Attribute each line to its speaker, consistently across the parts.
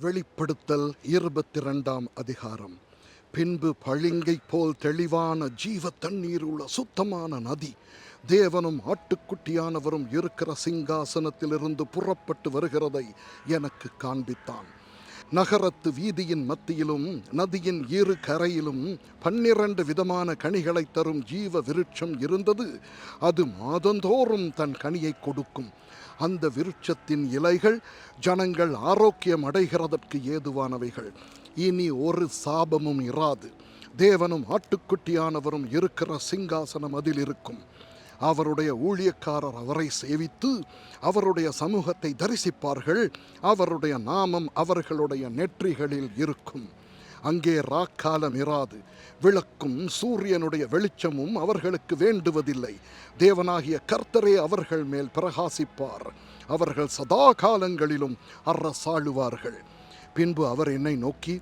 Speaker 1: வெளிப்படுத்தல் 22ஆம் அதிகாரம். பின்பு பளிங்கை போல் தெளிவான ஜீவ தண்ணீர் உள்ள சுத்தமான நதி தேவனும் ஆட்டுக்குட்டியானவரும் இருக்கிற சிங்காசனத்திலிருந்து புறப்பட்டு வருகிறதை எனக்கு காண்பித்தான். நகரத்து வீதியின் மத்தியிலும் நதியின் இரு கரையிலும் 12 விதமான கனிகளை தரும் ஜீவ விருட்சம் இருந்தது. அது மாதந்தோறும் தன் கனியை கொடுக்கும். அந்த விருட்சத்தின் இலைகள் ஜனங்கள் ஆரோக்கியம் அடைகிறதற்கு ஏதுவானவைகள். இனி ஒரு சாபமும் இராது. தேவனும் ஆட்டுக்குட்டியானவரும் இருக்கிற சிங்காசனம் அதில் இருக்கும். அவருடைய ஊழியக்காரர் அவரை சேவித்து அவருடைய சமூகத்தை தரிசிப்பார்கள். அவருடைய நாமம் அவர்களுடைய நெற்றிகளில் இருக்கும். அங்கே ராக்காலம் இராது. விளக்கும் சூரியனுடைய வெளிச்சமும் அவர்களுக்கு வேண்டுவதில்லை. தேவனாகிய கர்த்தரே அவர்கள் மேல் பிரகாசிப்பார். அவர்கள் சதா காலங்களிலும் அரசாளுவார்கள். பின்பு அவர் என்னை நோக்கி,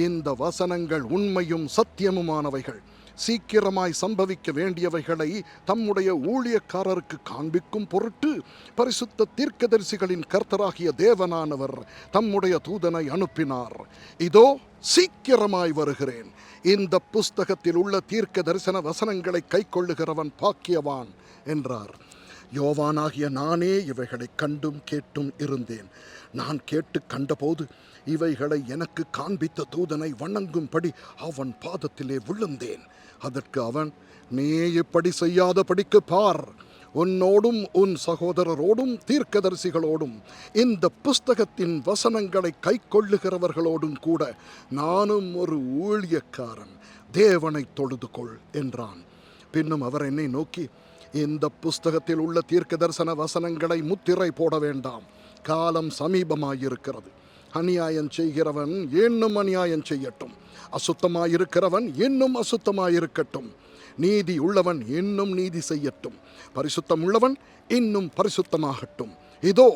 Speaker 1: இந்த வசனங்கள் உண்மையும் சத்தியமுமானவைகள். சீக்கிரமாய் சம்பவிக்க வேண்டியவைகளை தம்முடைய ஊழியக்காரருக்கு காண்பிக்கும் பொருட்டு பரிசுத்த தீர்க்கதரிசிகளின் கர்த்தராகிய தேவனானவர் தம்முடைய தூதனை அனுப்பினார். இதோ சீக்கிரமாய் வருகிறேன். இந்த புஸ்தகத்தில் உள்ள தீர்க்க தரிசன வசனங்களை கைக்கொள்ளுகிறவன் பாக்கியவான் என்றார். யோவானாகிய நானே இவைகளை கண்டும் கேட்டும் இருந்தேன். நான் கேட்டு கண்டபோது இவைகளை எனக்கு காண்பித்த தூதனை வணங்கும்படி அவன் பாதத்திலே விழுந்தேன். அதற்கு அவன், நீ இப்படி செய்யாதபடிக்கு பார், உன்னோடும் உன் சகோதரரோடும் தீர்க்கதரிசிகளோடும் இந்த புஸ்தகத்தின் வசனங்களை கைக்கொள்ளுகிறவர்களோடும் கூட நானும் ஒரு ஊழியக்காரன். தேவனை தொழுது கொள் என்றான். பின்னும் அவர் என்னை நோக்கி, இந்த புஸ்தகத்தில் உள்ள தீர்க்க தரிசன வசனங்களை முத்திரை போட வேண்டாம், காலம் சமீபமாயிருக்கிறது. அநியாயம் செய்கிறவன் இன்னும் அநியாயம் செய்யட்டும், அசுத்தமாயிருக்கிறவன் இன்னும் அசுத்தமாயிருக்கட்டும், நீதி உள்ளவன் இன்னும் நீதி செய்யட்டும், பரிசுத்தம் உள்ளவன் இன்னும் பரிசுத்தமாகட்டும். இதோ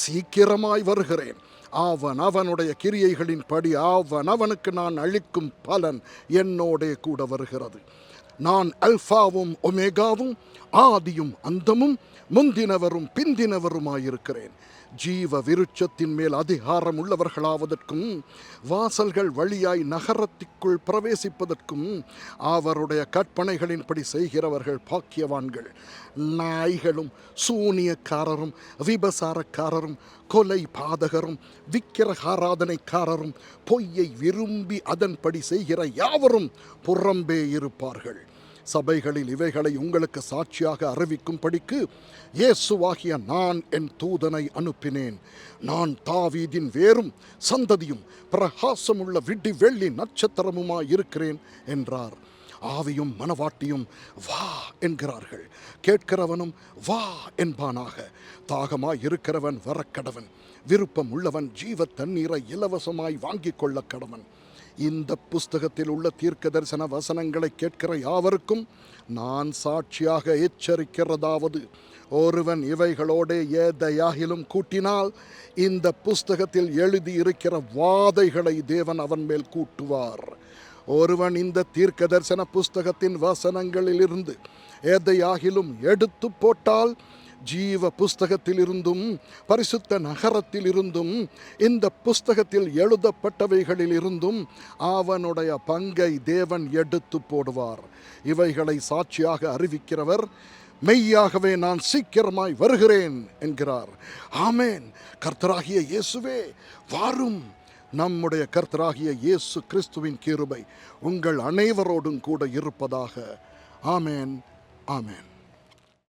Speaker 1: சீக்கிரமாய் வருகிறேன். அவன் அவனுடைய கிரியைகளின் படி அவனுக்கு நான் அளிக்கும் பலன் என்னோடே கூட வருகிறது. நான் அல்பாவும் ஒமேகாவும் ஆதியும் அந்தமும் முந்தினவரும் பிந்தினவருமாயிருக்கிறேன். ஜீவ விருட்சத்தின் மேல் அதிகாரம் உள்ளவர்களாவதற்கும் வாசல்கள் வழியாய் நகரத்திற்குள் பிரவேசிப்பதற்கும் அவருடைய கற்பனைகளின்படி செய்கிறவர்கள் பாக்கியவான்கள். நாய்களும் சூனியக்காரரும் விபசாரக்காரரும் கொலை பாதகரும் விக்கிரகாராதனைக்காரரும் பொய்யை விரும்பி அதன்படி செய்கிற யாவரும் புறம்பே இருப்பார்கள். சபைகளில் இவைகளை உங்களுக்கு சாட்சியாக அறிவிக்கும்படிக்கு இயேசுவாகிய நான் என் தூதனை அனுப்பினேன். நான் தாவீதின் வேரும் சந்ததியும் பிரகாசமுள்ள விடி வெள்ளி நட்சத்திரமுமாயிருக்கிறேன் என்றார். ஆவியும் மனவாட்டியும் வா என்கிறார்கள். கேட்கிறவனும் வா என்பானாக. தாகமாய் இருக்கிறவன் வரக்கடவன். விருப்பம் உள்ளவன் ஜீவ தண்ணீரை இலவசமாய் வாங்கிக் கொள்ள கடவன். இந்த புஸ்தகத்தில் உள்ள தீர்க்க தரிசன வசனங்களை கேட்கிற யாவருக்கும் நான் சாட்சியாக எச்சரிக்கிறதாவது, ஒருவன் இவைகளோடு ஏதையாகிலும் கூட்டினால் இந்த புஸ்தகத்தில் எழுதியிருக்கிற வாதைகளை தேவன் அவன் மேல் கூட்டுவார். ஒருவன் இந்த தீர்க்க தரிசன புஸ்தகத்தின் வசனங்களிலிருந்து எதையாகிலும் எடுத்து போட்டால் ஜீவ புஸ்தகத்தில் இருந்தும் பரிசுத்த நகரத்தில் இருந்தும் இந்த புஸ்தகத்தில் எழுதப்பட்டவைகளில் இருந்தும் அவனுடைய பங்கை தேவன் எடுத்து போடுவார். இவைகளை சாட்சியாக அறிவிக்கிறவர், மெய்யாகவே நான் சீக்கிரமாய் வருகிறேன் என்கிறார். ஆமேன். கர்த்தராகிய இயேசுவே வாரும். நம்முடைய கர்த்தராகிய இயேசு கிறிஸ்துவின் கிருபை உங்கள் அனைவரோடும் கூட இருப்பதாக. ஆமேன், ஆமேன்.